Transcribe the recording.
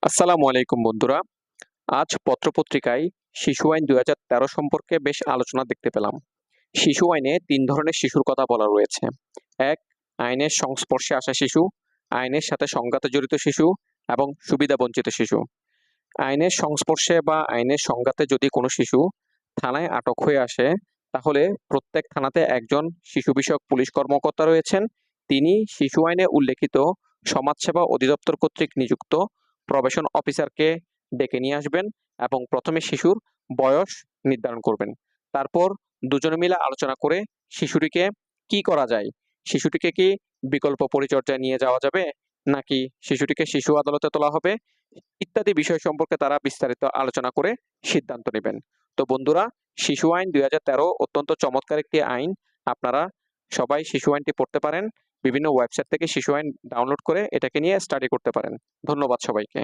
আসসালামু আলাইকুম বন্ধুরা। আজ পত্রপত্রিকায় শিশু আইন ২০১৩ সম্পর্কে বেশ আলোচনা দেখতে পেলাম। শিশু আইনে ৩ ধরনের শিশুর কথা বলা রয়েছে। ১. আইনের সংস্পর্শে আসা শিশু, আইনের সাথে সংঘাতে জড়িত শিশু এবং সুবিধাবঞ্চিত শিশু। আইনের সংস্পর্শে বা আইনের সংঘাতে যদি কোনো শিশু থানায় আটক হয়ে আসে, তাহলে প্রত্যেক থানাতে একজন শিশু বিষয়ক পুলিশ কর্মকর্তা রয়েছেন। তিনি শিশু আইনে উল্লেখিত সমাজসেবা অধিদপ্তর কর্তৃক নিযুক্ত প্রবেশন অফিসারকে ডেকে নিয়ে আসবেন এবং প্রথমে শিশুর বয়স নির্ধারণ করবেন। তারপর দুজনে মিলে আলোচনা করে শিশুটিকে কি করা যায়? শিশুটিকে কি বিকল্প পরিচর্যায় নিয়ে যাওয়া যাবে? নাকি শিশুটিকে শিশু আদালতে তোলা হবে? ইত্যাদি বিষয় সম্পর্কে তারা বিস্তারিত আলোচনা করে সিদ্ধান্ত নেবেন। তো বন্ধুরা, শিশু আইন ২০১৩ অত্যন্ত চমৎকার একটি আইন। আপনারা সবাই শিশু আইনটি পড়তে পারেন। বিভিন্ন ওয়েবসাইট থেকে শিশু আইন ডাউনলোড করে এটাকে নিয়ে স্টাডি করতে পারেন। ধন্যবাদ সবাইকে।